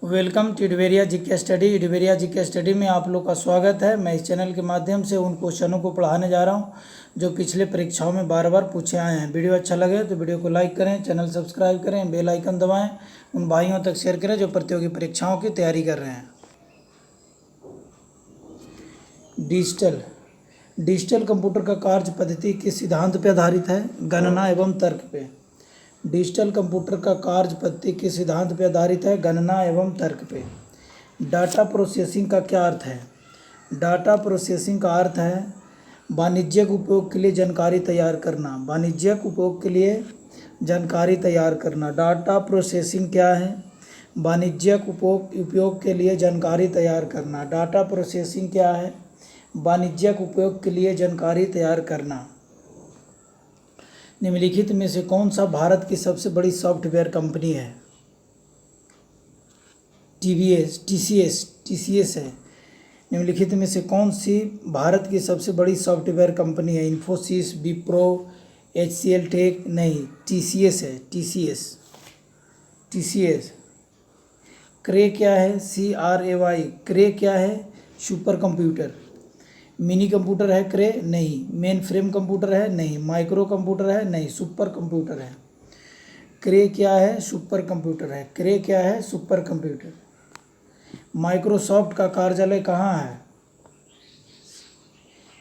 Welcome to इडवेरिया GK study. इडवेरिया GK study में आप लोग का स्वागत है। मैं इस चैनल के माध्यम से उन क्वेश्चनों को पढ़ाने जा रहा हूं जो पिछले परीक्षाओं में बार बार पूछे आए हैं। वीडियो अच्छा लगे तो वीडियो को लाइक करें, चैनल सब्सक्राइब करें, बेल आइकन दबाएं, उन भाइयों तक शेयर करें जो प्रतियोगी परीक्षाओं की तैयारी कर रहे हैं। डिजिटल कंप्यूटर का कार्य पद्धति किस सिद्धांत पर आधारित है? गणना एवं तर्क पे। डिजिटल कंप्यूटर का कार्य पद्धति किस सिद्धांत पर आधारित है? गणना एवं तर्क पे। डाटा प्रोसेसिंग का क्या अर्थ है? डाटा प्रोसेसिंग का अर्थ है वाणिज्यिक उपयोग के लिए जानकारी तैयार करना। वाणिज्यिक उपयोग के लिए जानकारी तैयार करना। डाटा प्रोसेसिंग क्या है? वाणिज्यिक उपयोग के लिए जानकारी तैयार करना। डाटा प्रोसेसिंग क्या है? वाणिज्यिक उपयोग के लिए जानकारी तैयार करना। निम्नलिखित में से कौन सा भारत की सबसे बड़ी सॉफ्टवेयर कंपनी है? टीसीएस है। निम्नलिखित में से कौन सी भारत की सबसे बड़ी सॉफ्टवेयर कंपनी है? इन्फोसिस, विप्रो, एचसीएल टेक? नहीं, टीसीएस है। टीसीएस। क्रे क्या है? CRAY। क्रे क्या है? Super computer. मिनी कंप्यूटर है क्रे? नहीं। मेन फ्रेम कंप्यूटर है? नहीं। माइक्रो कंप्यूटर है? नहीं। सुपर कंप्यूटर है। क्रे क्या है? सुपर कंप्यूटर है। क्रे क्या है? Super computer. माइक्रोसॉफ्ट का कार्यालय कहाँ है?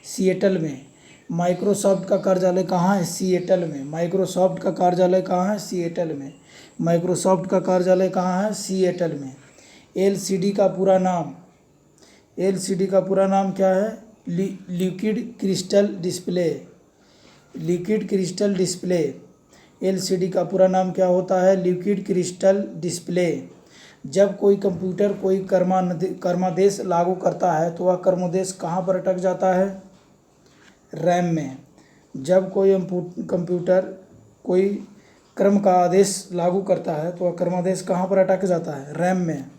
सिएटल में। माइक्रोसॉफ्ट का कार्यालय कहाँ है? सिएटल में। माइक्रोसॉफ्ट का कार्यालय कहाँ है? सिएटल में। माइक्रोसॉफ्ट का कार्यालय कहाँ है? सिएटल में। LCD का पूरा नाम? LCD का पूरा नाम क्या है? Liquid crystal display. Liquid crystal display. LCD का पूरा नाम क्या होता है? Liquid crystal display. जब कोई कंप्यूटर कोई कर्मादेश लागू करता है तो वह कर्मादेश कहाँ पर अटक जाता है? रैम में। जब कोई कंप्यूटर कोई क्रम का आदेश लागू करता है तो वह कर्मादेश कहाँ पर अटक जाता है? रैम में।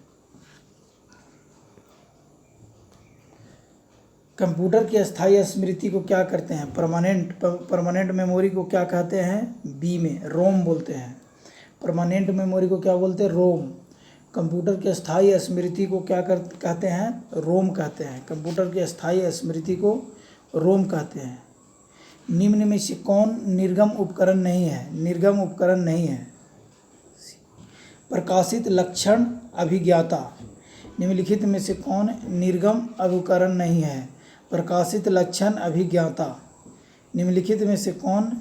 कंप्यूटर की अस्थायी स्मृति को क्या कहते हैं? परमानेंट मेमोरी को क्या कहते हैं? बी में रोम बोलते हैं। परमानेंट मेमोरी को क्या बोलते हैं? रोम। कंप्यूटर की अस्थायी स्मृति को क्या कहते हैं? रोम कहते हैं। कंप्यूटर की अस्थायी स्मृति को रोम कहते हैं। निम्न में से कौन निर्गम उपकरण नहीं है? निर्गम उपकरण नहीं है। प्रकाशित लक्षण अभिज्ञाता। निम्नलिखित में से कौन निर्गम उपकरण नहीं है? प्रकाशित लक्षण अभिज्ञाता। निम्नलिखित में से कौन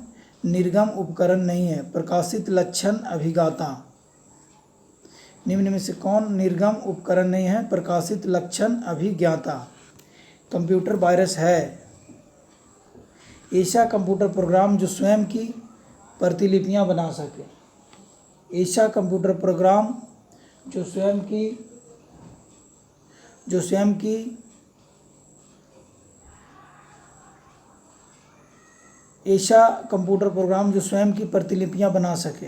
निर्गम उपकरण नहीं है? प्रकाशित लक्षण अभिज्ञाता। निम्न में से कौन निर्गम उपकरण नहीं है? प्रकाशित लक्षण अभिज्ञाता। कंप्यूटर वायरस है। ऐसा कंप्यूटर प्रोग्राम जो स्वयं की प्रतिलिपियां बना सके। ऐसा कंप्यूटर प्रोग्राम जो स्वयं की ऐसा कंप्यूटर प्रोग्राम जो स्वयं की प्रतिलिपियां बना सके।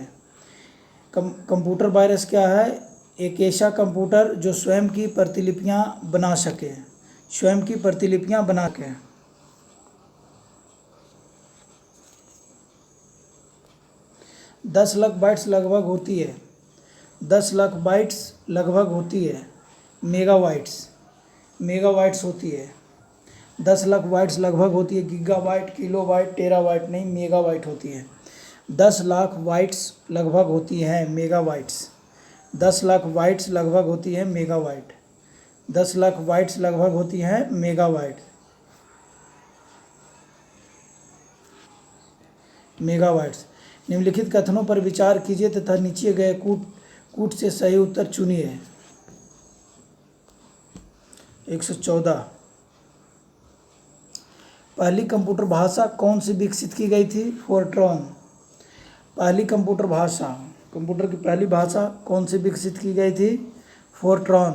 कंप्यूटर वायरस क्या है? एक ऐसा कंप्यूटर जो स्वयं की प्रतिलिपियां बना सके। स्वयं की प्रतिलिपियां बना के। 10 लाख बाइट्स लगभग होती है। 10 लाख बाइट्स लगभग होती है। मेगाबाइट्स होती है। 10 लाख बाइट्स लगभग होती है। गीगाबाइट, किलोबाइट, टेराबाइट नहीं, मेगाबाइट होती है। 10 लाख बाइट्स लगभग होती है मेगाबाइट्स। 10 लाख बाइट्स लगभग होती है मेगाबाइट। 10 लाख बाइट्स लगभग होती है मेगाबाइट्स। निम्नलिखित कथनों पर विचार कीजिए तथा नीचे गए कूट से सही उत्तर चुनिए। 114। पहली कंप्यूटर भाषा कौन सी विकसित की गई थी? फोर्ट्रॉन। पहली कंप्यूटर भाषा, कंप्यूटर की पहली भाषा कौन सी विकसित की गई थी? फोर्ट्रॉन।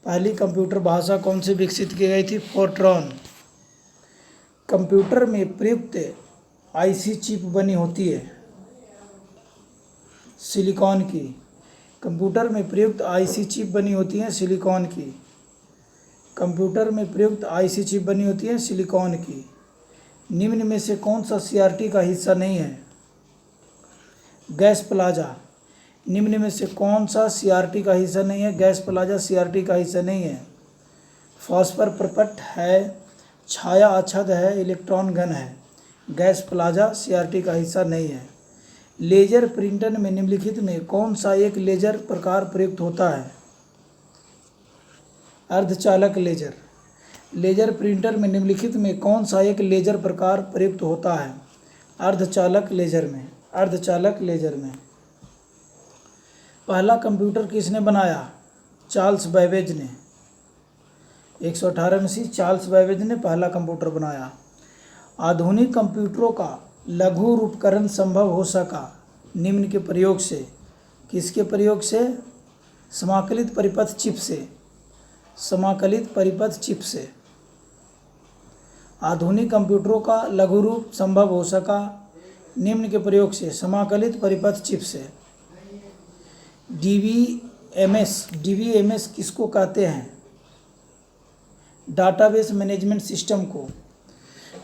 पहली कंप्यूटर भाषा कौन सी विकसित की गई थी? फोर्ट्रॉन। कंप्यूटर में प्रयुक्त IC चिप बनी होती है सिलिकॉन की। कंप्यूटर में प्रयुक्त IC चिप बनी होती है सिलिकॉन की। कंप्यूटर में प्रयुक्त IC चिप बनी होती है सिलिकॉन की। निम्न में से कौन सा CRT का हिस्सा नहीं है? Gas plaza. निम्न में से कौन सा सीआरटी का हिस्सा नहीं है? गैस प्लाजा सीआरटी का हिस्सा नहीं है। फॉस्फर प्रपट है, छाया आच्छाद है, इलेक्ट्रॉन घन है। गैस प्लाजा सीआरटी का हिस्सा नहीं है। लेजर प्रिंटर में निम्नलिखित में कौन सा एक लेजर प्रकार प्रयुक्त होता है? अर्धचालक लेजर। लेजर प्रिंटर में निम्नलिखित में कौन सा एक लेजर प्रकार प्रयुक्त होता है? अर्धचालक लेजर में। अर्धचालक लेजर में। पहला कंप्यूटर किसने बनाया? चार्ल्स बैबेज ने। 118 में से चार्ल्स बैबेज ने पहला कंप्यूटर बनाया। आधुनिक कंप्यूटरों का लघु रूपकरण संभव हो सका निम्न के प्रयोग से। किसके प्रयोग से? समाकलित परिपथ चिप से। समाकलित परिपथ चिप से। आधुनिक कंप्यूटरों का लघु रूप संभव हो सका निम्न के प्रयोग से। समाकलित परिपथ चिप से। डीबीएमएस किसको कहते हैं? डाटाबेस मैनेजमेंट सिस्टम को।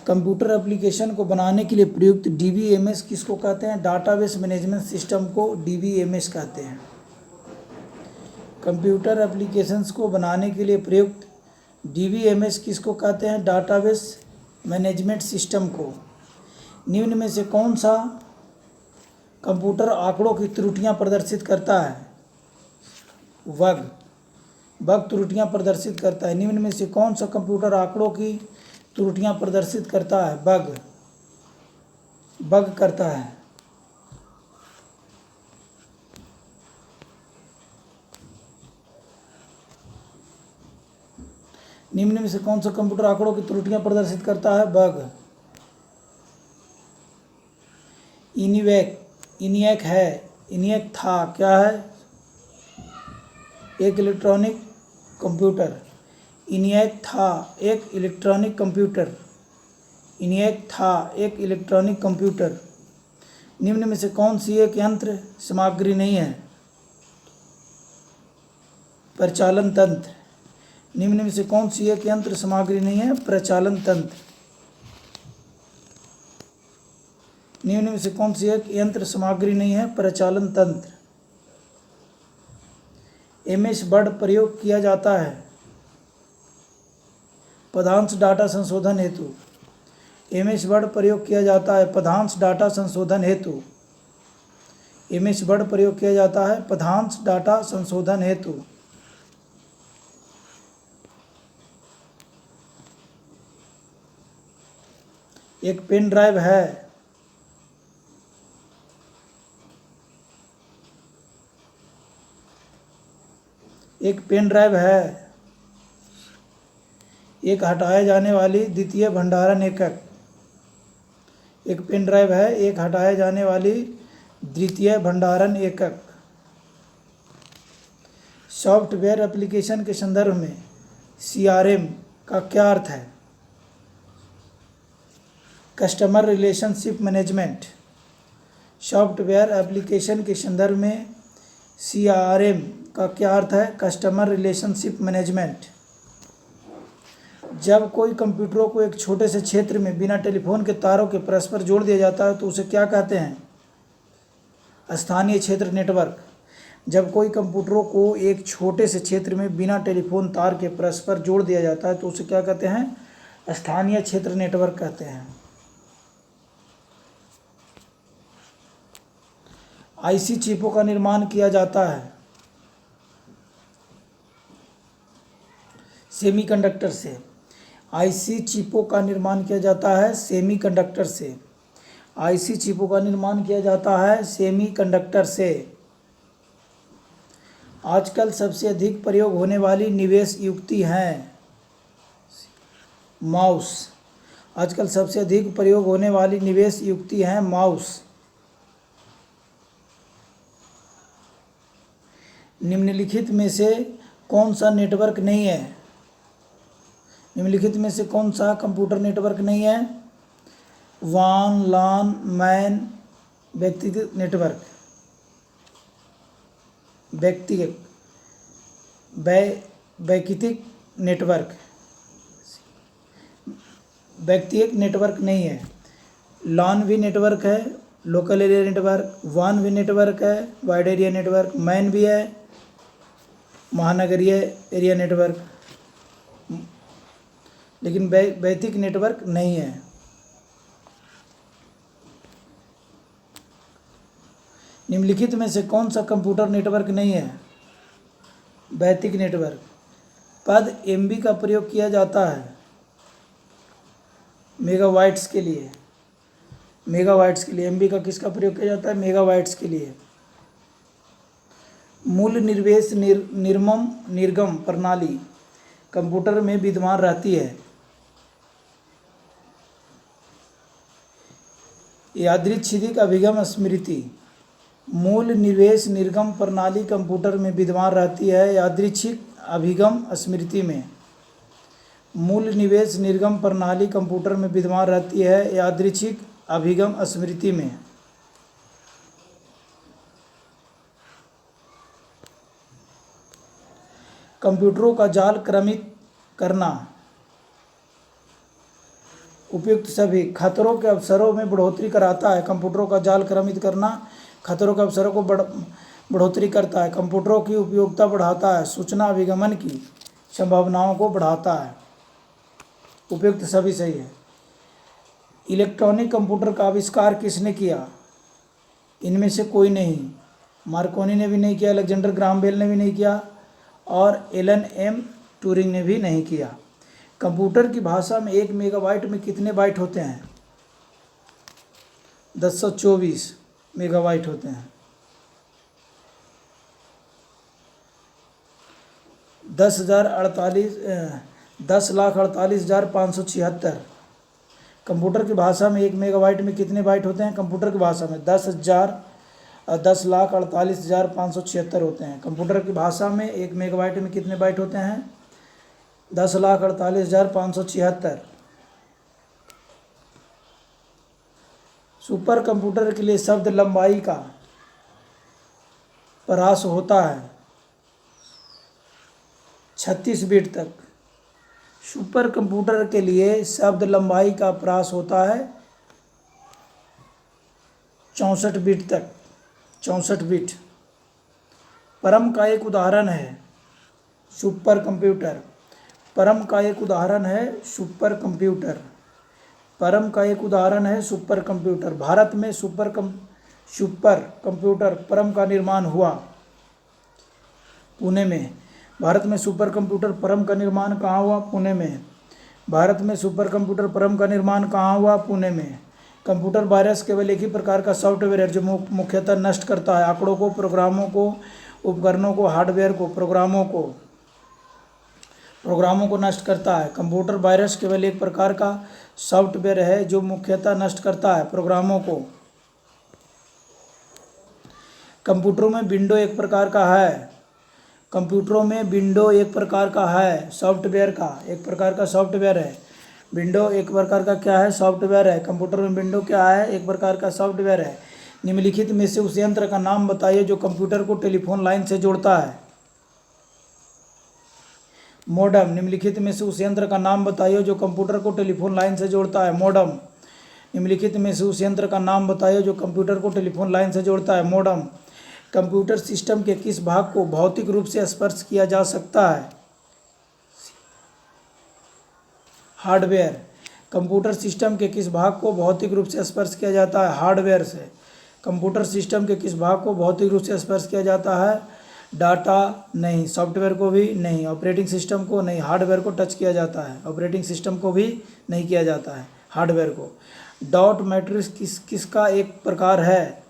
कंप्यूटर एप्लीकेशन को बनाने के लिए प्रयुक्त डीबीएमएस किसको कहते हैं? डाटाबेस मैनेजमेंट सिस्टम को डीबीएमएस कहते हैं। कंप्यूटर एप्लीकेशंस को बनाने के लिए प्रयुक्त डीबीएमएस किसको कहते हैं? डाटाबेस मैनेजमेंट सिस्टम को। निम्न में से कौन सा कंप्यूटर आंकड़ों की त्रुटियां प्रदर्शित करता है? बग त्रुटियां प्रदर्शित करता है। निम्न में से कौन सा कंप्यूटर आंकड़ों की त्रुटियां प्रदर्शित करता है? बग करता है। निम्न में से कौन सा कंप्यूटर आंकड़ों की त्रुटियां प्रदर्शित करता है? बग। इनिएक है, इनिएक था, क्या है? एक इलेक्ट्रॉनिक कंप्यूटर। इनिएक था एक इलेक्ट्रॉनिक कंप्यूटर। इनिएक था एक इलेक्ट्रॉनिक कंप्यूटर। निम्न में से कौन सी एक यंत्र सामग्री नहीं है? प्रचालन तंत्र। निम्न में से कौन सी एक यंत्र सामग्री नहीं है? प्रचालन तंत्र। निम्न में से कौन सी एक यंत्र सामग्री नहीं है? प्रचालन तंत्र। एमएस वर्ड प्रयोग किया जाता है पदांश डाटा संशोधन हेतु। एमएस वर्ड प्रयोग किया जाता है पदांश डाटा संशोधन हेतु। एमएस वर्ड प्रयोग किया जाता है पदांश डाटा संशोधन हेतु। एक पेन ड्राइव है। एक पेन ड्राइव है एक हटाए जाने वाली द्वितीय भंडारण एकक। एक पेन ड्राइव है एक हटाए जाने वाली द्वितीय भंडारण एकक। सॉफ्टवेयर एप्लीकेशन के संदर्भ में सीआरएम का क्या अर्थ है? Customer relationship management. Software application के संदर्भ में सीआरएम का क्या अर्थ है? Customer relationship management. जब कोई कंप्यूटरों को एक छोटे से क्षेत्र में बिना टेलीफोन के तारों के परस्पर जोड़ दिया जाता है तो उसे क्या कहते हैं? स्थानीय क्षेत्र नेटवर्क। जब कोई कंप्यूटरों को एक छोटे से क्षेत्र में बिना टेलीफोन तार के परस्पर जोड़ दिया जाता है तो उसे क्या कहते हैं? स्थानीय क्षेत्र नेटवर्क कहते हैं। आईसी चिपों का निर्माण किया जाता है सेमीकंडक्टर से। आईसी चिपों का निर्माण किया जाता है सेमीकंडक्टर से। आईसी चिपों का निर्माण किया जाता है सेमीकंडक्टर से। आजकल सबसे अधिक प्रयोग होने वाली निवेश युक्ति है माउस। आजकल सबसे अधिक प्रयोग होने वाली निवेश युक्ति है माउस। निम्नलिखित में से कौन सा नेटवर्क नहीं है? निम्नलिखित में से कौन सा कंप्यूटर नेटवर्क नहीं है? वान लान मैन व्यक्तिगत नेटवर्क। व्यक्तिगत वैयक्तिक नेटवर्क। व्यक्तिगत नेटवर्क नहीं है। लॉन भी नेटवर्क है लोकल एरिया नेटवर्क, वान वे नेटवर्क है, वाइड एरिया नेटवर्क, मैन भी है, महानगरीय एरिया नेटवर्क, लेकिन वैयक्तिक नेटवर्क नहीं है। निम्नलिखित में से कौन सा कंप्यूटर नेटवर्क नहीं है? वैयक्तिक नेटवर्क। पद एमबी का प्रयोग किया जाता है मेगावाइट्स के लिए। मेगावाइट्स के लिए एमबी का किसका प्रयोग किया जाता है? मेगावाइट्स के लिए। मूल निर्देश निर्मम निर्गम प्रणाली कंप्यूटर में विद्यमान रहती है। यादृच्छिक अभिगम स्मृति। मूल निवेश निर्गम प्रणाली कंप्यूटर में विद्यमान रहती है यादृच्छिक अभिगम स्मृति में। मूल निवेश निर्गम प्रणाली कंप्यूटर में विद्यमान रहती है यादृच्छिक अभिगम स्मृति में। कंप्यूटरों का जाल क्रमित करना। उपयुक्त सभी खतरों के अवसरों में बढ़ोतरी कराता है। कंप्यूटरों का जाल क्रमित करना खतरों के अवसरों को बढ़ोतरी करता है। कंप्यूटरों की उपयोगिता बढ़ाता है। सूचना अभिगमन की संभावनाओं को बढ़ाता है। उपयुक्त सभी सही है। इलेक्ट्रॉनिक कंप्यूटर का आविष्कार किसने किया? इनमें से कोई नहीं। मार्कोनी ने भी नहीं किया, अलेक्जेंडर ग्राहम बेल ने भी नहीं किया और एलन एम ट्यूरिंग ने भी नहीं किया। कंप्यूटर की भाषा में 1 मेगाबाइट में कितने बाइट होते हैं? 1024 मेगाबाइट होते हैं। 10,48,576। कंप्यूटर की भाषा में 1 मेगाबाइट में कितने बाइट होते हैं? कंप्यूटर की भाषा में 10,48,576 होते हैं। कंप्यूटर की भाषा में 1 मेगाबाइट में कितने बाइट होते हैं? 10,48,576। सुपर कंप्यूटर के लिए शब्द लंबाई का प्रयास होता है 36 बिट तक। सुपर कंप्यूटर के लिए शब्द लंबाई का प्रयास होता है 64 बिट तक। 64 बिट। परम का एक उदाहरण है सुपर कंप्यूटर। परम का एक उदाहरण है सुपर कंप्यूटर। परम का एक उदाहरण है सुपर कंप्यूटर। भारत में सुपर कंप्यूटर परम का निर्माण हुआ पुणे में। भारत में सुपर कंप्यूटर परम का निर्माण कहाँ हुआ? पुणे में। भारत में सुपर कंप्यूटर परम का निर्माण कहाँ हुआ? पुणे में। कंप्यूटर वायरस केवल एक ही प्रकार का सॉफ्टवेयर है जो मुख्यतः नष्ट करता है आंकड़ों को, प्रोग्रामों को, उपकरणों को, हार्डवेयर को, प्रोग्रामों को नष्ट करता है। कंप्यूटर वायरस केवल एक प्रकार का सॉफ्टवेयर है जो मुख्यतः नष्ट करता है प्रोग्रामों को। कंप्यूटरों में विंडो एक प्रकार का है। कंप्यूटरों में विंडो एक प्रकार का है सॉफ्टवेयर का, एक प्रकार का सॉफ्टवेयर है। विंडो एक प्रकार का क्या है? सॉफ्टवेयर है। कंप्यूटर में विंडो क्या है? एक प्रकार का सॉफ्टवेयर है। निम्नलिखित में से उस यंत्र का नाम बताइए जो कंप्यूटर को टेलीफोन लाइन से जोड़ता है। मॉडम। निम्नलिखित में से उस यंत्र का नाम बताइए जो कंप्यूटर को टेलीफोन लाइन से जोड़ता है। मॉडम। निम्नलिखित में से उस यंत्र का नाम बताइए जो कंप्यूटर को टेलीफोन लाइन से जोड़ता है। मॉडम। कंप्यूटर सिस्टम के किस भाग को भौतिक रूप से स्पर्श किया जा सकता है? हार्डवेयर। कंप्यूटर सिस्टम के किस भाग को भौतिक रूप से स्पर्श किया जाता है? हार्डवेयर से। कंप्यूटर सिस्टम के किस भाग को भौतिक रूप से स्पर्श किया जाता है? डाटा नहीं। सॉफ्टवेयर को भी नहीं। ऑपरेटिंग सिस्टम को नहीं। हार्डवेयर को टच किया जाता है। ऑपरेटिंग सिस्टम को भी नहीं किया जाता है, हार्डवेयर को। डॉट मैट्रिक्स किसका एक प्रकार है?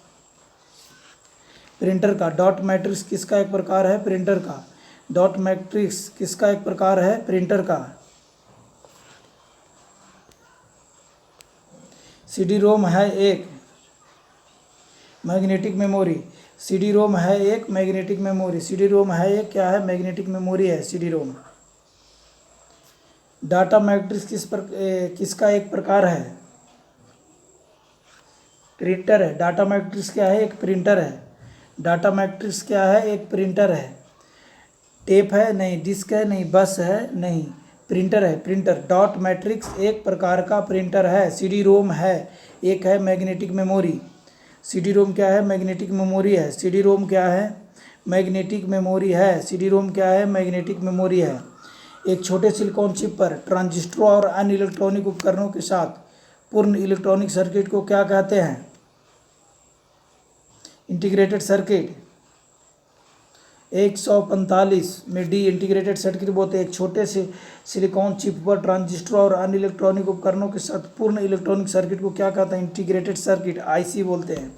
प्रिंटर का। डॉट मैट्रिक्स किसका एक प्रकार है? प्रिंटर का। डॉट मैट्रिक्स किसका एक प्रकार है? प्रिंटर का। सीडी रोम है एक मैग्नेटिक मेमोरी। सीडी रोम है एक मैग्नेटिक मेमोरी। सीडी रोम है एक क्या है? मैग्नेटिक मेमोरी है सीडी रोम। डाटा मैट्रिक्स किसका एक प्रकार है? प्रिंटर है। डाटा मैट्रिक्स क्या है? एक प्रिंटर है। डाटा मैट्रिक्स क्या है? एक प्रिंटर है। टेप है? नहीं। डिस्क है? नहीं। बस है? नहीं। प्रिंटर है। प्रिंटर। डॉट मैट्रिक्स एक प्रकार का प्रिंटर है। सीडी रोम है एक है मैग्नेटिक मेमोरी। CD रोम क्या है? मैग्नेटिक मेमोरी है। CD रोम क्या है? मैग्नेटिक मेमोरी है। CD रोम क्या है? मैग्नेटिक मेमोरी है। एक छोटे सिलिकॉन चिप पर ट्रांजिस्टरों और अन्य इलेक्ट्रॉनिक उपकरणों के साथ पूर्ण इलेक्ट्रॉनिक सर्किट को क्या कहते हैं? Integrated circuit. 145 में डी इंटीग्रेटेड सर्किट बोलते हैं एक छोटे से सिलिकॉन चिप पर ट्रांजिस्टर और अन्य इलेक्ट्रॉनिक उपकरणों के साथ पूर्ण इलेक्ट्रॉनिक सर्किट को क्या कहते हैं? इंटीग्रेटेड सर्किट, IC बोलते हैं।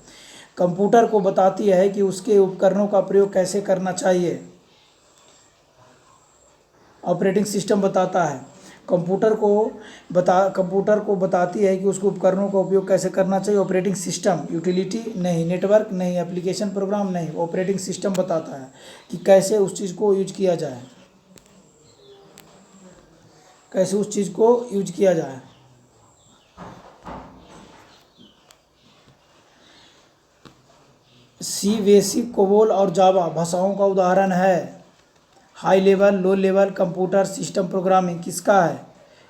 कंप्यूटर को बताती है कि उसके उपकरणों का प्रयोग कैसे करना चाहिए। ऑपरेटिंग सिस्टम बताता है। कंप्यूटर को बताती है कि उसको उपकरणों का उपयोग कैसे करना चाहिए। Operating system. यूटिलिटी नहीं, नेटवर्क नहीं, एप्लीकेशन प्रोग्राम नहीं, ऑपरेटिंग सिस्टम बताता है कि कैसे उस चीज़ को यूज किया जाए, कैसे उस चीज़ को यूज किया जाए। सी, बेसिक, कोबोल और जावा भाषाओं का उदाहरण है। High level, low level computer system programming किसका है?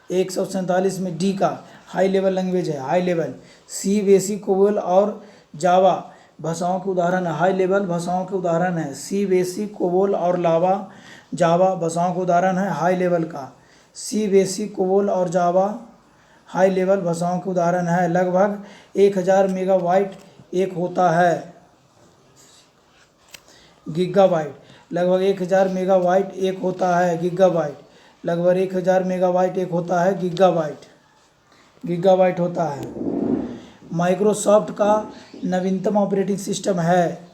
147 में डी का हाई लेवल लैंग्वेज है। High level. C, BASIC, COBOL और जावा भाषाओं के उदाहरण है। हाई लेवल भाषाओं के उदाहरण है। सी, बेसिक, कोबोल और जावा भाषाओं का उदाहरण है हाई लेवल का। सी, बेसिक, कोबोल और जावा हाई लेवल भाषाओं के उदाहरण है। लगभग 1000 मेगाबाइट एक होता है। गीगाबाइट। लगभग 1000 मेगाबाइट एक होता है। गीगाबाइट। लगभग 1000 मेगाबाइट एक होता है। गीगाबाइट होता है। माइक्रोसॉफ्ट का नवीनतम ऑपरेटिंग सिस्टम है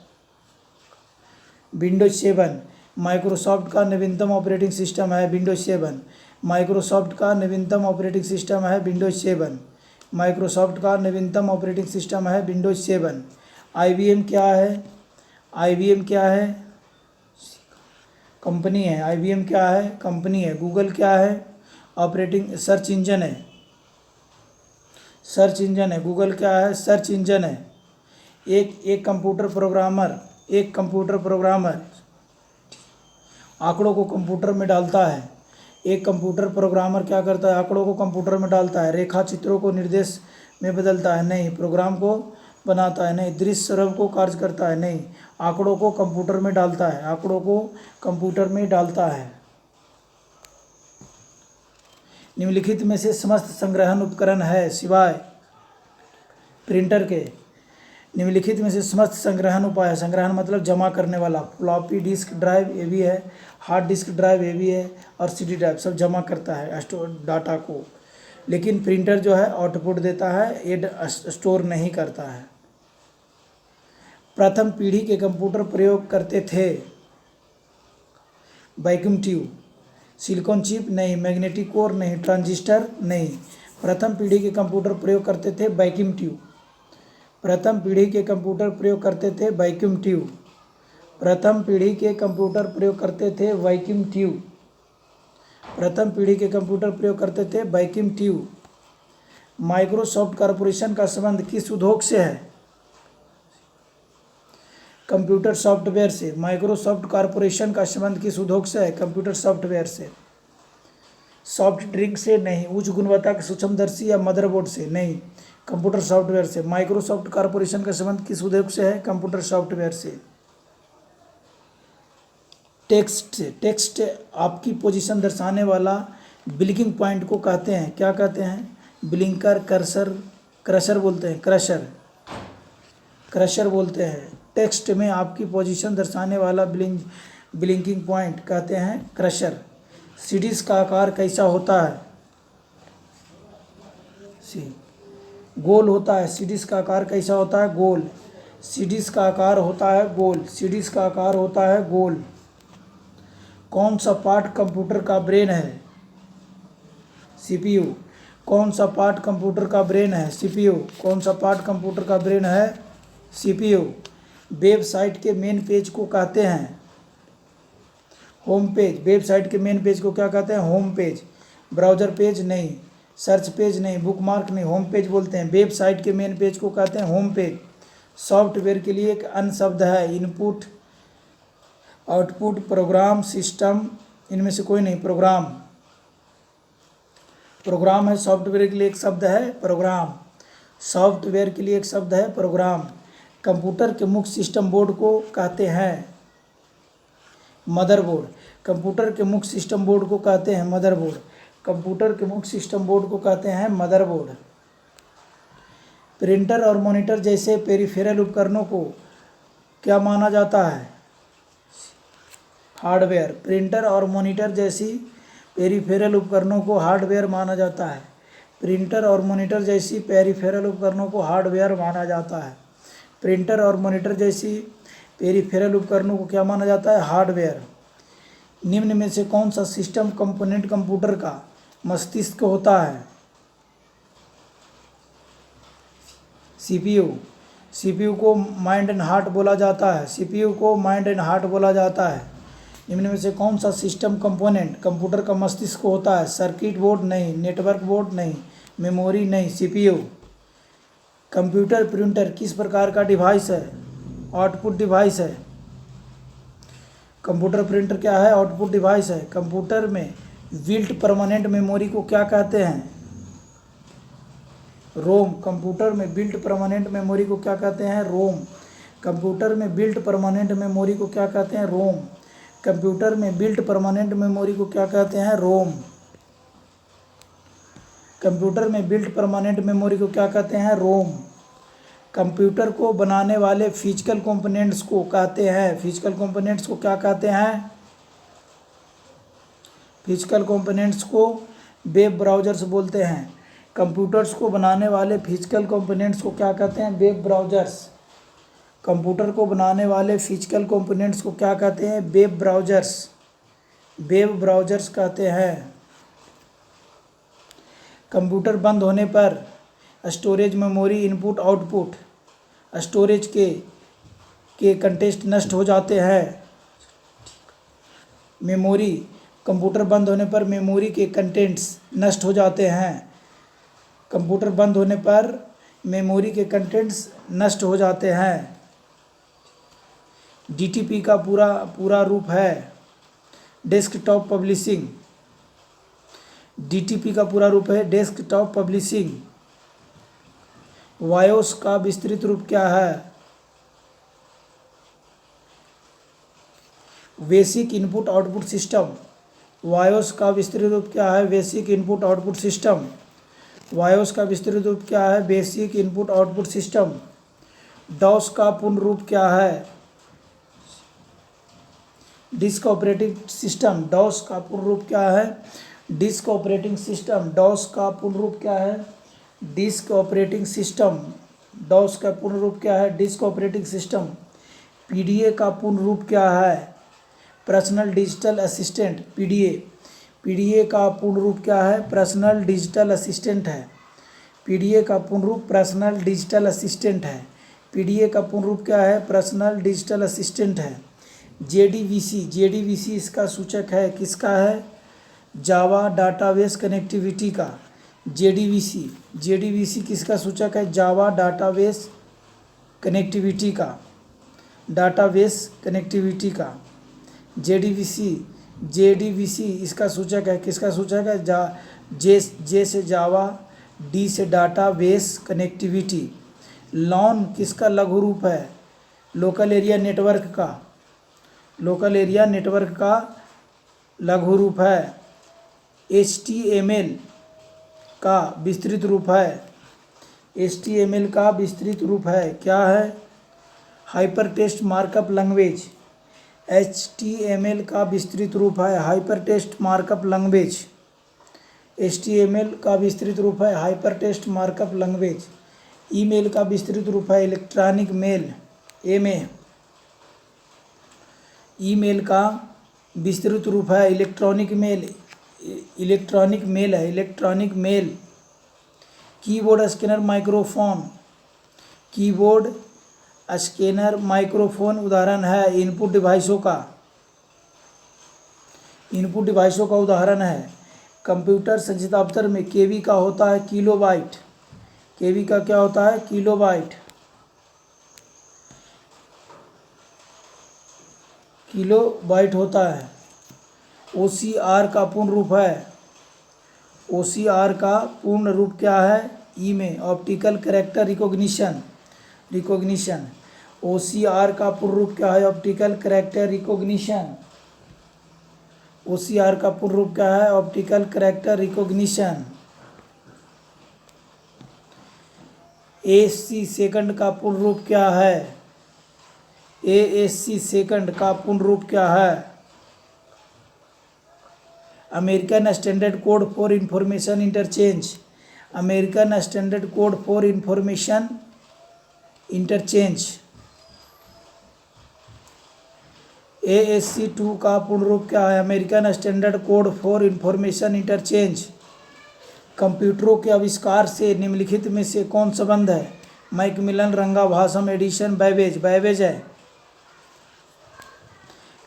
विंडोज 7। माइक्रोसॉफ्ट का नवीनतम ऑपरेटिंग सिस्टम है विंडोज 7। माइक्रोसॉफ्ट का नवीनतम ऑपरेटिंग सिस्टम है विंडोज 7। माइक्रोसॉफ्ट का नवीनतम ऑपरेटिंग सिस्टम है विंडोज 7। IBM क्या है? IBM क्या है? कंपनी है। IBM क्या है? कंपनी है। गूगल क्या है? ऑपरेटिंग सर्च इंजन है। सर्च इंजन है। गूगल क्या है? सर्च इंजन है। एक कंप्यूटर प्रोग्रामर आंकड़ों को कंप्यूटर में डालता है। एक कंप्यूटर प्रोग्रामर क्या करता है? आंकड़ों को कंप्यूटर में डालता है। रेखा चित्रों को निर्देश में बदलता है? नहीं। प्रोग्राम को बनाता है? नहीं। दृश्य स्वरूप को कार्य करता है? नहीं। आंकड़ों को कंप्यूटर में डालता है। आंकड़ों को कंप्यूटर में डालता है। निम्नलिखित में से समस्त संग्रहण उपकरण है सिवाय प्रिंटर के। निम्नलिखित में से समस्त संग्रहण उपाय है। संग्रहण मतलब जमा करने वाला। फ्लॉपी डिस्क ड्राइव ये भी है, हार्ड डिस्क ड्राइव ये भी है, और CD ड्राइव सब जमा करता है डाटा को। लेकिन प्रिंटर जो है आउटपुट देता है, ये स्टोर नहीं करता है। प्रथम पीढ़ी के कंप्यूटर प्रयोग करते थे वैक्यूम ट्यूब, सिलिकॉन चिप नहीं, मैग्नेटिक कोर नहीं, ट्रांजिस्टर नहीं। प्रथम पीढ़ी के कंप्यूटर प्रयोग करते थे वैक्यूम ट्यूब। प्रथम पीढ़ी के कंप्यूटर प्रयोग करते थे वैक्यूम ट्यूब। प्रथम पीढ़ी के कंप्यूटर प्रयोग करते थे वैक्यूम ट्यूब। प्रथम पीढ़ी के कंप्यूटर प्रयोग करते थे वैक्यूम ट्यूब। माइक्रोसॉफ्ट कॉरपोरेशन का संबंध किस उद्योग से है? कंप्यूटर सॉफ्टवेयर से। माइक्रोसॉफ्ट कॉरपोरेशन का संबंध किस उद्योग से है? कंप्यूटर सॉफ्टवेयर से। सॉफ्ट ड्रिंक से नहीं। उच्च गुणवत्ता के सूक्ष्मदर्शी या मदरबोर्ड से नहीं, कंप्यूटर सॉफ्टवेयर से। माइक्रोसॉफ्ट कॉरपोरेशन का संबंध किस उद्योग से है? कंप्यूटर सॉफ्टवेयर से। टेक्स्ट से। टेक्स्ट आपकी पोजीशन दर्शाने वाला ब्लिंकिंग पॉइंट को कहते हैं, क्या कहते हैं? ब्लिंकर, क्रशर बोलते हैं। क्रशर बोलते हैं। टेक्स्ट में आपकी पोजीशन दर्शाने वाला ब्लिंकिंग पॉइंट कहते हैं क्रशर। सीडीज का आकार कैसा होता है? गोल होता है। सीडीज का आकार कैसा होता है? गोल। सीडीज का आकार होता है गोल। सीडीज का आकार होता है गोल। कौन सा पार्ट कंप्यूटर का ब्रेन है? CPU। कौन सा पार्ट कंप्यूटर का ब्रेन है? CPU। कौन सा पार्ट कंप्यूटर का ब्रेन है? CPU। वेबसाइट के मेन पेज को कहते हैं होम पेज। वेबसाइट के मेन पेज को क्या कहते हैं? Home page. ब्राउज़र पेज नहीं, सर्च पेज नहीं, बुकमार्क नहीं, होम पेज बोलते हैं। वेबसाइट के मेन पेज को कहते हैं होम पेज। सॉफ्टवेयर के लिए एक अन्य शब्द है इनपुट, आउटपुट, प्रोग्राम, सिस्टम। इनमें से कोई नहीं। प्रोग्राम है। सॉफ्टवेयर के लिए एक शब्द है प्रोग्राम। सॉफ्टवेयर के लिए एक शब्द है प्रोग्राम। कंप्यूटर के मुख्य सिस्टम बोर्ड को कहते हैं मदरबोर्ड। कंप्यूटर के मुख्य सिस्टम बोर्ड को कहते हैं मदरबोर्ड। कंप्यूटर के मुख्य सिस्टम बोर्ड को कहते हैं मदरबोर्ड। प्रिंटर और मॉनिटर जैसे पेरिफेरल उपकरणों को क्या माना जाता है? हार्डवेयर। प्रिंटर और मॉनिटर जैसी पेरिफेरल उपकरणों को हार्डवेयर माना जाता है। प्रिंटर और मॉनिटर जैसी पेरिफेरल उपकरणों को हार्डवेयर माना जाता है। प्रिंटर और मॉनिटर जैसी पेरिफेरल उपकरणों को क्या माना जाता है? हार्डवेयर। निम्न में से कौन सा सिस्टम कंपोनेंट कंप्यूटर का मस्तिष्क होता है? सीपीयू। सीपीयू को माइंड एंड हार्ट बोला जाता है। सीपीयू को माइंड एंड हार्ट बोला जाता है। निम्न में से कौन सा सिस्टम कंपोनेंट कंप्यूटर का मस्तिष्क होता है? सर्किट बोर्ड नहीं, नेटवर्क बोर्ड नहीं, मेमोरी नहीं, सीपीयू। कंप्यूटर प्रिंटर किस प्रकार का डिवाइस है? आउटपुट डिवाइस है। कंप्यूटर प्रिंटर क्या है? आउटपुट डिवाइस है। कंप्यूटर में बिल्ट परमानेंट मेमोरी को क्या कहते हैं? रोम। कंप्यूटर में बिल्ट परमानेंट मेमोरी को क्या कहते हैं? रोम। कंप्यूटर में बिल्ट परमानेंट मेमोरी को क्या कहते हैं? रोम। कंप्यूटर में बिल्ट परमानेंट मेमोरी को क्या कहते हैं? रोम। कंप्यूटर में बिल्ट परमानेंट मेमोरी को क्या कहते हैं? रोम। कंप्यूटर को बनाने वाले फिजिकल कंपोनेंट्स को कहते हैं, फिजिकल कंपोनेंट्स को क्या कहते हैं? फिजिकल कंपोनेंट्स को वेब ब्राउज़र्स बोलते हैं। कंप्यूटर्स को बनाने वाले फिजिकल कंपोनेंट्स को क्या कहते हैं? Web browsers. कंप्यूटर को बनाने वाले फिजिकल कंपोनेंट्स को क्या कहते हैं? Web browsers. वेब ब्राउज़र्स कहते हैं। कंप्यूटर बंद होने पर storage, memory, input, output, storage के कंटेंट नष्ट हो जाते हैं। मेमोरी, कंप्यूटर बंद होने पर मेमोरी के कंटेंट्स नष्ट हो जाते हैं। कंप्यूटर बंद होने पर मेमोरी के कंटेंट्स नष्ट हो जाते हैं। डीटीपी का पूरा रूप है डेस्कटॉप पब्लिशिंग। डीटीपी का पूरा रूप है डेस्कटॉप पब्लिशिंग। वायोस का विस्तृत रूप क्या है? Basic input output system. BIOS का विस्तृत रूप क्या है? Basic input output system. BIOS का विस्तृत रूप क्या है? Basic input output system. DOS का पूर्ण रूप क्या है? Disk operating system. डॉस का पूर्ण रूप क्या है? Disk operating system. डॉस का पूर्ण रूप क्या है? Disk operating system. डॉस का पूर्ण रूप क्या है? Disk operating system. पीडीए का पूर्ण रूप क्या है? Personal digital assistant. पीडीए का पूर्ण रूप क्या है? पर्सनल डिजिटल असिस्टेंट है। पीडीए का पूर्ण रूप पर्सनल डिजिटल असिस्टेंट है। पीडीए का पूर्ण रूप क्या है? पर्सनल डिजिटल असिस्टेंट है। जेडीवीसी इसका सूचक है किसका है? जावा डाटाबेस कनेक्टिविटी का। जेडीवीसी किसका सूचक है? जावा डाटाबेस कनेक्टिविटी का। डाटाबेस कनेक्टिविटी का जेडीवीसी इसका सूचक है किसका सूचक है? जे से जावा, डी से डाटाबेस कनेक्टिविटी। लॉन किसका लघु रूप है? लोकल एरिया नेटवर्क का। लोकल एरिया नेटवर्क का लघु रूप है। HTML का विस्तृत रूप है। HTML का विस्तृत रूप है क्या है? Hypertext markup language. HTML का विस्तृत रूप है हाइपरटेक्स्ट मार्कअप लैंग्वेज। HTML का विस्तृत रूप है हाइपरटेक्स्ट मार्कअप लैंग्वेज। ईमेल का विस्तृत रूप है इलेक्ट्रॉनिक मेल। ईमेल का विस्तृत रूप है electronic mail. Electronic mail. Keyboard scanner microphone. Keyboard scanner microphone उदाहरण है इनपुट डिवाइसों का उदाहरण है। कंप्यूटर संचिताक्षर में केबी का होता है किलोबाइट। केबी का क्या होता है? किलोबाइट। किलोबाइट होता है। OCR का पूर्ण रूप है। OCR का पूर्ण रूप क्या है? में ऑप्टिकल कैरेक्टर रिकॉग्निशन। OCR का पूर्ण रूप क्या है? Optical character recognition. OCR का पूर्ण रूप क्या है? Optical character recognition. ASC second का पूर्ण रूप क्या है? ASC सेकंड का पूर्ण रूप क्या है? American standard code for information interchange. American standard code for information interchange. ASC 2 का पूर्ण रूप क्या है? American standard code for information interchange. कंप्यूटरों के आविष्कार से निम्नलिखित में से कौन संबंध है? मैकमिलन, रंगाभासम, एडिशन, बैबेज। बैबेज है।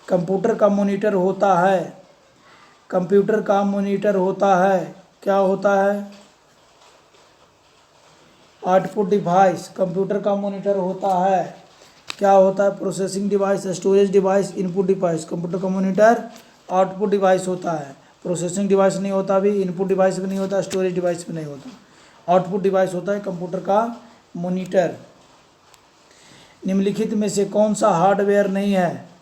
कंप्यूटर का मॉनिटर होता है। कंप्यूटर का मॉनिटर होता है, क्या होता है? Output device. कंप्यूटर का मॉनिटर होता है, क्या होता है? Processing device, storage device, input device. Computer का मॉनिटर आउटपुट डिवाइस होता है। प्रोसेसिंग डिवाइस नहीं होता, भी इनपुट डिवाइस भी नहीं होता, स्टोरेज डिवाइस भी नहीं होता, आउटपुट डिवाइस होता है कंप्यूटर का मॉनिटर। निम्नलिखित में से कौन सा हार्डवेयर नहीं है?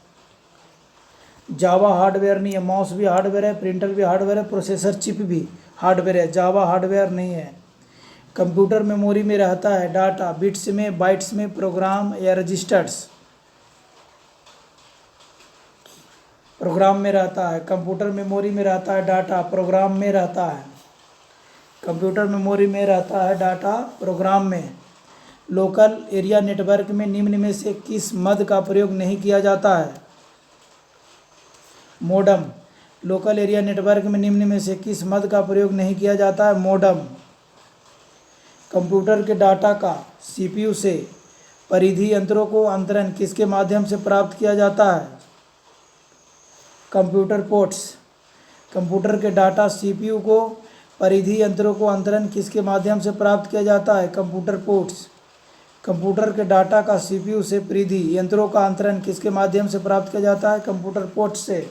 जावा हार्डवेयर नहीं है। माउस भी हार्डवेयर है, प्रिंटर भी हार्डवेयर है, प्रोसेसर चिप भी हार्डवेयर है। जावा हार्डवेयर नहीं है। कंप्यूटर मेमोरी में रहता है डाटा, बिट्स में, बाइट्स में, प्रोग्राम या रजिस्टर्स। प्रोग्राम में रहता है। कंप्यूटर मेमोरी में रहता है डाटा, प्रोग्राम में रहता है। कंप्यूटर मेमोरी में रहता है डाटा, प्रोग्राम में। लोकल एरिया नेटवर्क में निम्न में से किस मद का प्रयोग नहीं किया जाता है? मोडम। लोकल एरिया नेटवर्क में निम्न में से किस मद का प्रयोग नहीं किया जाता है? मोडम। कंप्यूटर के डाटा का CPU से परिधि यंत्रों को अंतरण किसके माध्यम से प्राप्त किया जाता है? Computer ports. कंप्यूटर के डाटा CPU को परिधि यंत्रों को अंतरण किसके माध्यम से प्राप्त किया जाता है? Computer ports. कंप्यूटर के डाटा का CPU से परिधि यंत्रों का अंतरण किसके माध्यम से प्राप्त किया जाता है? कंप्यूटर पोर्ट से।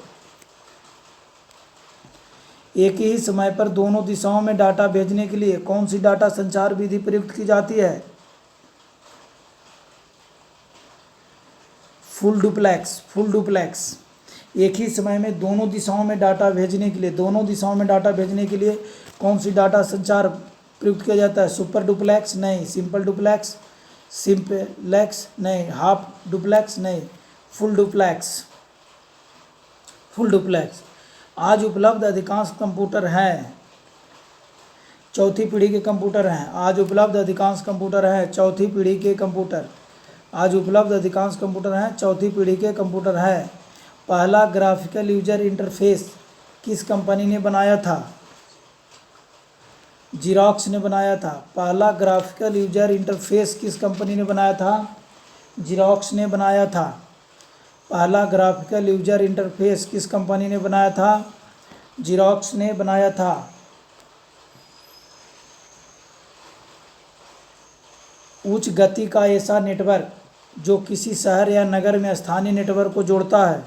एक ही समय पर दोनों दिशाओं में डाटा भेजने के लिए कौन सी डाटा संचार विधि प्रयुक्त की जाती है? Full duplex. Full duplex. एक ही समय में दोनों दिशाओं में डाटा भेजने के लिए, दोनों दिशाओं में डाटा भेजने के लिए कौन सी डाटा संचार प्रयुक्त किया जाता है? सुपर डुप्लेक्स नहीं, सिंपल डुप्लेक्स, सिंपलेक्स नहीं, हाफ डुप्लेक्स नहीं, फुल डुप्लेक्स। Full duplex. आज उपलब्ध अधिकांश कंप्यूटर हैं, चौथी पीढ़ी के कंप्यूटर हैं। आज उपलब्ध अधिकांश कंप्यूटर हैं, चौथी पीढ़ी के कंप्यूटर। आज उपलब्ध अधिकांश कंप्यूटर हैं, चौथी पीढ़ी के कंप्यूटर हैं। पहला ग्राफिकल यूजर इंटरफेस किस कंपनी ने बनाया था? जीरोक्स ने बनाया था। पहला ग्राफिकल यूजर इंटरफेस किस कंपनी ने बनाया था? जीरोक्स ने बनाया था। पहला ग्राफिकल यूजर इंटरफेस किस कंपनी ने बनाया था? जीरोक्स ने बनाया था। उच्च गति का ऐसा नेटवर्क जो किसी शहर या नगर में स्थानीय नेटवर्क को जोड़ता है,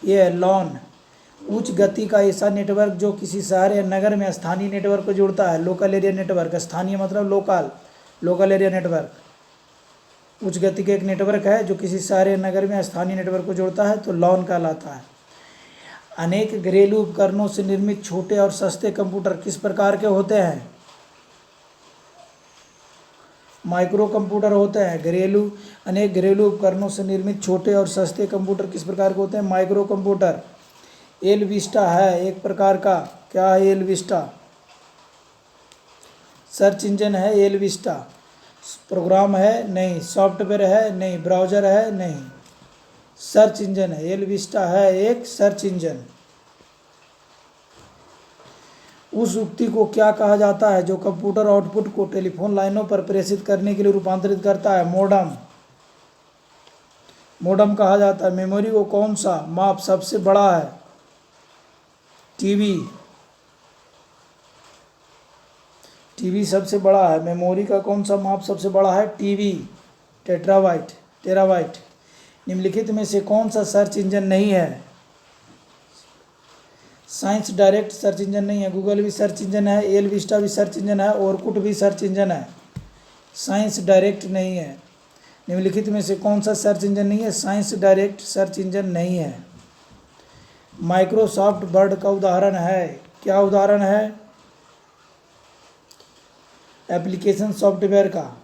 ये है लॉन। उच्च गति का ऐसा नेटवर्क जो किसी शहर या नगर में स्थानीय नेटवर्क को जोड़ता है, लोकल एरिया नेटवर्क। स्थानीय मतलब लोकल, लोकल एरिया नेटवर्क। उच्च गति का एक नेटवर्क है जो किसी शहर या नगर में स्थानीय नेटवर्क को जोड़ता है, तो लॉन कहलाता है। अनेक घरेलू उपकरणों से निर्मित छोटे और सस्ते कंप्यूटर किस प्रकार के होते हैं? माइक्रो कंप्यूटर होते हैं। अनेक घरेलू उपकरणों से निर्मित छोटे और सस्ते कंप्यूटर किस प्रकार के होते हैं? Micro computer. एल विस्टा है एक प्रकार का, क्या है एल विस्टा? सर्च इंजन है एल विस्टा। प्रोग्राम है? नहीं। सॉफ्टवेयर है? नहीं। ब्राउज़र है? नहीं। सर्च इंजन है। एल विस्टा है एक सर्च इंजन। उस युक्ति को क्या कहा जाता है जो कंप्यूटर आउटपुट को टेलीफोन लाइनों पर प्रेषित करने के लिए रूपांतरित करता है? मोडम। मोडम कहा जाता है। मेमोरी को कौन सा माप सबसे बड़ा है? टीबी। टीबी सबसे बड़ा है। मेमोरी का कौन सा माप सबसे बड़ा है? TB, terabyte. निम्नलिखित में से कौन सा सर्च इंजन नहीं है? साइंस डायरेक्ट सर्च इंजन नहीं है। गूगल भी सर्च इंजन है, एल विस्टा भी सर्च इंजन है, ऑरकुट भी सर्च इंजन है। साइंस डायरेक्ट नहीं है। निम्नलिखित में से कौन सा सर्च इंजन नहीं है? साइंस डायरेक्ट सर्च इंजन नहीं है। माइक्रोसॉफ्ट वर्ड का उदाहरण है, क्या उदाहरण है? एप्लीकेशन सॉफ्टवेयर का।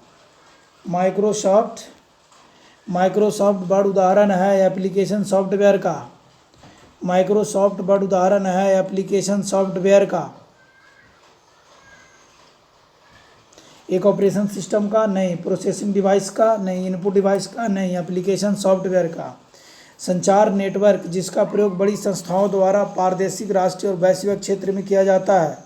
माइक्रोसॉफ्ट वर्ड उदाहरण है एप्लीकेशन सॉफ्टवेयर का। माइक्रोसॉफ्ट वर्ड उदाहरण है एप्लीकेशन सॉफ्टवेयर का। एक ऑपरेशन सिस्टम का नहीं, प्रोसेसिंग डिवाइस का नहीं, इनपुट डिवाइस का नहीं, एप्लीकेशन सॉफ्टवेयर का। संचार नेटवर्क जिसका प्रयोग बड़ी संस्थाओं द्वारा प्रादेशिक, राष्ट्रीय और वैश्विक क्षेत्र में किया जाता है।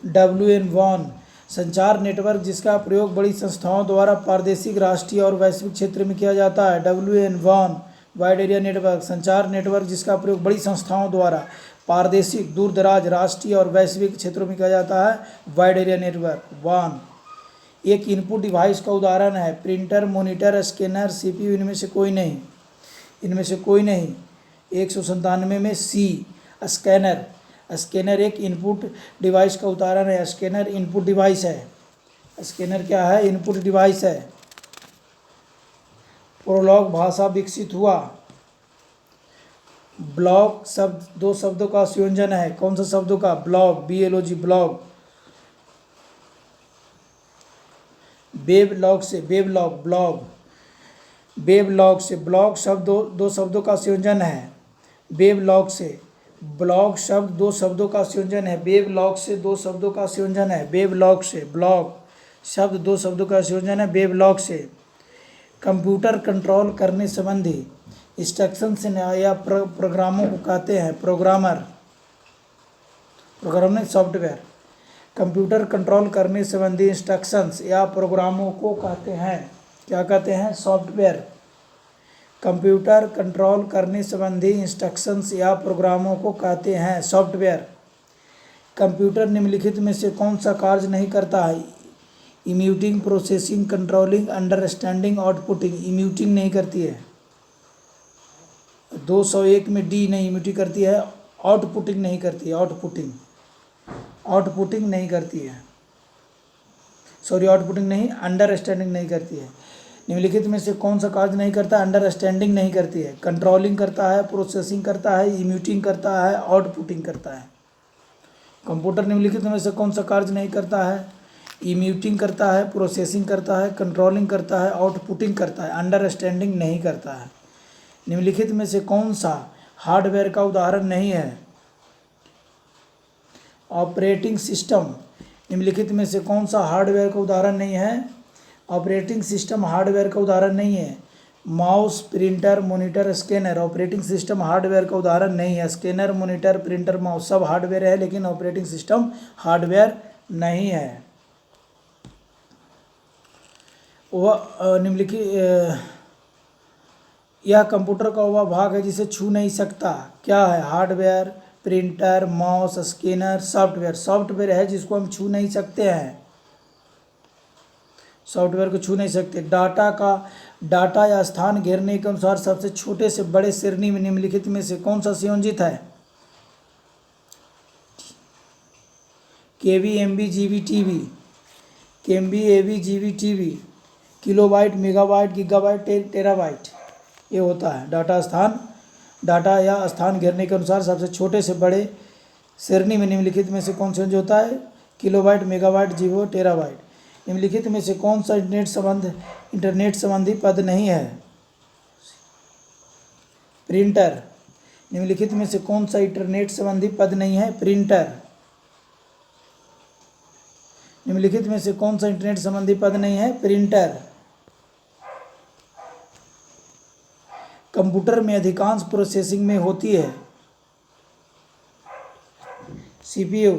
WN1 संचार नेटवर्क जिसका प्रयोग बड़ी संस्थाओं द्वारा प्रादेशिक, राष्ट्रीय और वैश्विक क्षेत्र में किया जाता है। WN1 वाइड एरिया नेटवर्क संचार नेटवर्क जिसका प्रयोग बड़ी संस्थाओं द्वारा प्रादेशिक, दूर दराज, राष्ट्रीय और वैश्विक क्षेत्रों में किया जाता है। वाइड एरिया नेटवर्क 1 एक इनपुट डिवाइस का उदाहरण है प्रिंटर, मॉनिटर, स्कैनर, CPU। इनमें से कोई नहीं, 197 में सी। स्कैनर एक इनपुट डिवाइस का उदाहरण है। स्कैनर इनपुट डिवाइस है। स्कैनर क्या है? इनपुट डिवाइस है। प्रोलॉग भाषा विकसित हुआ। ब्लॉग शब्द दो शब्दों का संयोजन है। कौन सा शब्दों का? Blog, BLOG blog. वेबलॉग से वेबलॉग ब्लॉग। वेबलॉग से ब्लॉग शब्द दो शब्दों का संयोजन है। वेबलॉग से ब्लॉग शब्द दो शब्दों का संयोजन है। वेबलॉग से दो शब्दों का संयोजन है। वेबलॉग से ब्लॉग शब्द दो शब्दों का संयोजन है। वेबलॉग से कंप्यूटर कंट्रोल करने संबंधी इंस्ट्रक्शंस या प्रोग्रामों को कहते हैं प्रोग्रामिंग सॉफ्टवेयर। कंप्यूटर कंट्रोल करने संबंधी इंस्ट्रक्शंस या प्रोग्रामों को कहते हैं, क्या कहते हैं? सॉफ्टवेयर। कंप्यूटर कंट्रोल करने संबंधी इंस्ट्रक्शंस या प्रोग्रामों को कहते हैं सॉफ्टवेयर। कंप्यूटर निम्नलिखित में से कौन सा कार्य नहीं करता है? इम्यूटिंग, प्रोसेसिंग, कंट्रोलिंग, अंडरस्टैंडिंग, आउटपुटिंग। इम्यूटिंग नहीं करती है। 201 में डी नहीं इम्यूटिंग करती है। आउटपुटिंग नहीं करती है। आउटपुटिंग नहीं करती है। आउटपुटिंग नहीं, अंडरस्टैंडिंग नहीं करती है। निम्नलिखित में से कौन सा कार्य नहीं करता? अंडरस्टैंडिंग नहीं करती है। कंट्रोलिंग करता है, प्रोसेसिंग करता है, इम्यूटिंग करता है, आउटपुटिंग करता है। कंप्यूटर निम्नलिखित में से कौन सा कार्य नहीं करता है? इम्यूटिंग करता है, प्रोसेसिंग करता है, कंट्रोलिंग करता है, आउटपुटिंग करता है, अंडरस्टैंडिंग नहीं करता है। निम्नलिखित में से कौन सा हार्डवेयर का उदाहरण नहीं है? Operating system. निम्नलिखित में से कौन सा हार्डवेयर का उदाहरण नहीं है? ऑपरेटिंग सिस्टम हार्डवेयर का उदाहरण नहीं है। Mouse, printer, monitor, scanner operating system hardware का उदाहरण नहीं है। स्कैनर, मॉनिटर, प्रिंटर, माउस सब हार्डवेयर है, लेकिन ऑपरेटिंग सिस्टम हार्डवेयर नहीं है। वह निम्नलिखित यह कंप्यूटर का वह भाग है जिसे छू नहीं सकता। क्या है? Hardware, printer, mouse, scanner, software है जिसको हम छू नहीं सकते हैं। सॉफ्टवेयर को छू नहीं सकते। डाटा या स्थान घेरने के अनुसार सबसे छोटे से बड़े श्रेणी में निम्नलिखित में से कौन सा संयोजित है? KB, MB, GB, TB। KB, AB, GB, TB kilobyte, megabyte, gigabyte, terabyte ये होता है। डाटा या स्थान घेरने के अनुसार सबसे छोटे से बड़े श्रेणी में निम्नलिखित में से कौन संयोजित होता है? किलोबाइट, मेगाबाइट, जीबो, टेराबाइट। निम्नलिखित में से कौन सा इंटरनेट संबंधी पद नहीं है? प्रिंटर। निम्नलिखित में से कौन सा इंटरनेट संबंधी पद नहीं है? प्रिंटर। निम्नलिखित में से कौन सा इंटरनेट संबंधी पद नहीं है? प्रिंटर। कंप्यूटर में अधिकांश प्रोसेसिंग में होती है CPU।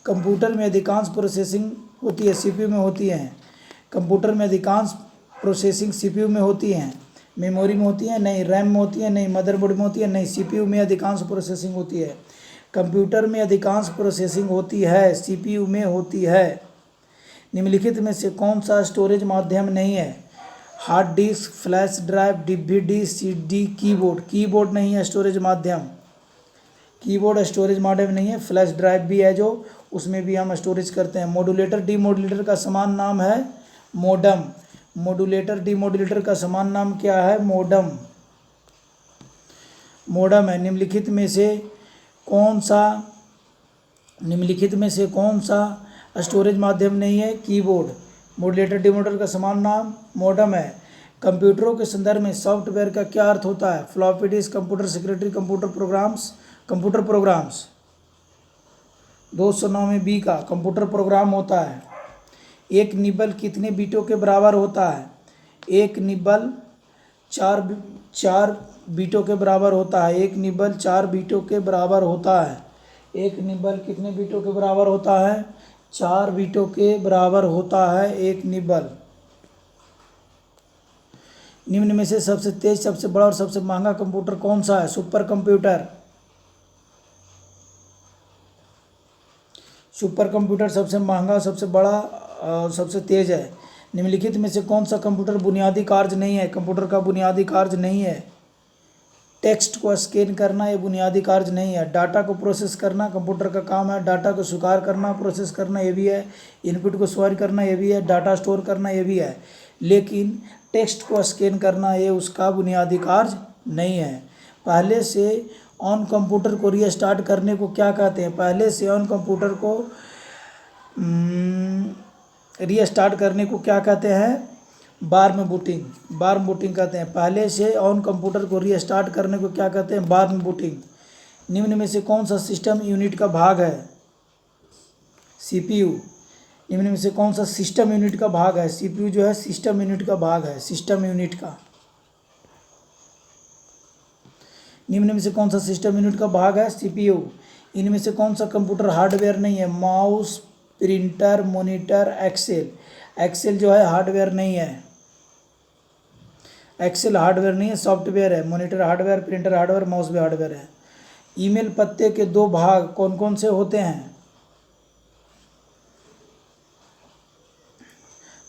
कंप्यूटर में अधिकांश प्रोसेसिंग होती है CPU में होती है। कंप्यूटर में अधिकांश प्रोसेसिंग CPU में होती हैं। मेमोरी में होती है नहीं, रैम में होती है नहीं, मदरबोर्ड में होती है नहीं, CPU में अधिकांश प्रोसेसिंग होती है। कंप्यूटर में अधिकांश प्रोसेसिंग होती है CPU में होती है। निम्नलिखित में से कौन सा स्टोरेज माध्यम नहीं है? Hard disk, flash drive, DVD, CD, keyboard नहीं है स्टोरेज माध्यम। कीबोर्ड स्टोरेज माध्यम नहीं है। फ्लैश ड्राइव भी है जो उसमें भी हम स्टोरेज करते हैं। मॉड्यूलेटर डीमॉड्यूलेटर का समान नाम है मोडम। मॉड्यूलेटर डीमॉड्यूलेटर का समान नाम क्या है? मोडम। मोडम है। निम्नलिखित में से कौन सा स्टोरेज माध्यम नहीं है? कीबोर्ड। मॉड्यूलेटर डीमॉड्यूलेटर का समान नाम मोडम है। कंप्यूटरों के संदर्भ में सॉफ्टवेयर का क्या अर्थ होता है? Floppy disk, computer secretary, computer programs. 209 में बी का कंप्यूटर प्रोग्राम होता है। एक निबल कितने बीटों के बराबर होता है? एक निबल 4 बीटों के बराबर होता है। एक निबल 4 बीटों के बराबर होता है। एक निबल कितने बीटों के बराबर होता है? 4 बीटों के बराबर होता है एक निबल। निम्न में से सबसे तेज, सबसे बड़ा और सबसे महंगा कंप्यूटर कौन सा है? सुपर कंप्यूटर सबसे महंगा, सबसे बड़ा और सबसे तेज है। निम्नलिखित में से कौन सा कंप्यूटर बुनियादी कार्य नहीं है? कंप्यूटर का बुनियादी कार्य नहीं है। टेक्स्ट को स्कैन करना ये बुनियादी कार्य नहीं है। डाटा को प्रोसेस करना कंप्यूटर का काम है। डाटा को स्वीकार करना, प्रोसेस करना ये भी है। इनपुट को स्वीकार करना ये भी है। डाटा स्टोर करना ये भी है। लेकिन टेक्स्ट को स्कैन करना ये उसका बुनियादी कार्य नहीं है। पहले से ऑन कंप्यूटर को रीस्टार्ट करने को क्या कहते हैं? पहले से ऑन कंप्यूटर को रीस्टार्ट करने को क्या कहते हैं? वार्म बूटिंग कहते हैं। पहले से ऑन कंप्यूटर को रीस्टार्ट करने को क्या कहते हैं? Warm booting. निम्न में से कौन सा सिस्टम यूनिट का भाग है? सीपीयू। निम्न में से कौन सा सिस्टम यूनिट का भाग है? सीपीयू जो है सिस्टम यूनिट का भाग है, सिस्टम यूनिट का। निम्न में से कौन सा सिस्टम यूनिट का भाग है? सीपीयू। इनमें से कौन सा कंप्यूटर हार्डवेयर नहीं है? माउस, प्रिंटर, मॉनिटर, एक्सेल जो है हार्डवेयर नहीं है। एक्सेल हार्डवेयर नहीं है, सॉफ्टवेयर है। Monitor hardware, printer hardware, mouse भी हार्डवेयर है। ईमेल पते के 2 भाग कौन कौन से होते हैं?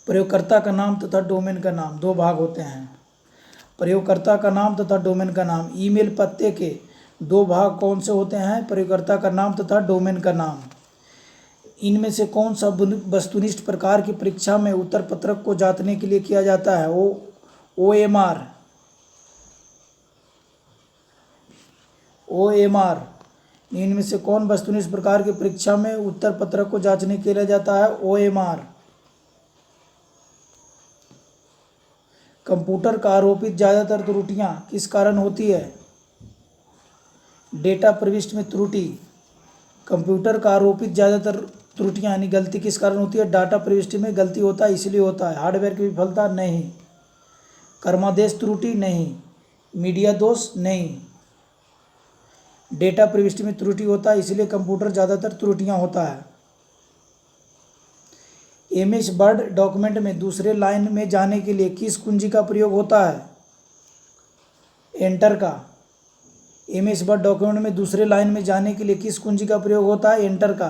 प्रयोगकर्ता का नाम तथा डोमेन का नाम। 2 भाग होते हैं, प्रयोगकर्ता का नाम तथा डोमेन का नाम। ईमेल पते के 2 भाग कौन से होते हैं? प्रयोगकर्ता का नाम तथा डोमेन का नाम। इनमें से कौन सा वस्तुनिष्ठ प्रकार की परीक्षा में उत्तर पत्रक को जांचने के लिए किया जाता है? OMR। इनमें से कौन वस्तुनिष्ठ प्रकार की परीक्षा में उत्तर पत्रक को जांचने के लिए जाता है? OMR। कंप्यूटर का आरोपित ज़्यादातर त्रुटियां किस कारण होती है? डेटा प्रविष्टि में त्रुटि। कंप्यूटर का आरोपित ज़्यादातर त्रुटियां यानी गलती किस कारण होती है? डाटा प्रविष्टि में गलती होता है इसलिए होता है। हार्डवेयर की विफलता नहीं। कर्मादेश त्रुटि नहीं। मीडिया दोष नहीं। डेटा प्रविष्टि में त्रुटि होता है इसलिए कंप्यूटर ज़्यादातर त्रुटियां होता है। MS वर्ड डॉक्यूमेंट में दूसरे लाइन में जाने के लिए किस कुंजी का प्रयोग होता है? एंटर का। MS वर्ड डॉक्यूमेंट में दूसरे लाइन में जाने के लिए किस कुंजी का प्रयोग होता है? एंटर का।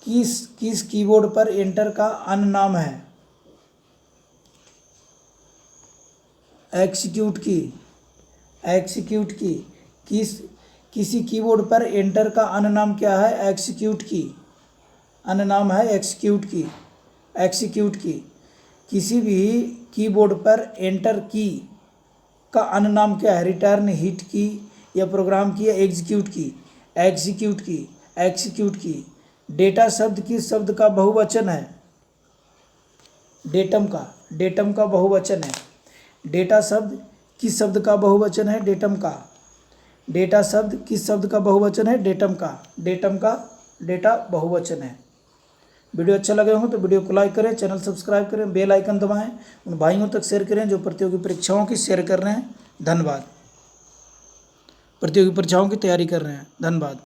किस कीबोर्ड पर एंटर का अन्य नाम है? एग्जीक्यूट की। किसी कीबोर्ड पर एंटर का अन्य नाम क्या है? एग्जीक्यूट की। अन्य नाम है एग्जीक्यूट की। किसी भी कीबोर्ड पर एंटर की का अन्य नाम क्या है? रिटर्न, हिट की या प्रोग्राम की या एग्जीक्यूट की। डेटा शब्द किस शब्द का बहुवचन है? डेटम का बहुवचन है। डेटा शब्द किस शब्द का बहुवचन है? डेटा शब्द किस शब्द का बहुवचन है? डेटा बहुवचन है। वीडियो अच्छा लगे हो तो वीडियो को लाइक करें, चैनल सब्सक्राइब करें, बेल आइकन दबाएं, उन भाइयों तक शेयर करें जो प्रतियोगी परीक्षाओं की शेयर कर रहे हैं। धन्यवाद। प्रतियोगी परीक्षाओं की तैयारी कर रहे हैं। धन्यवाद।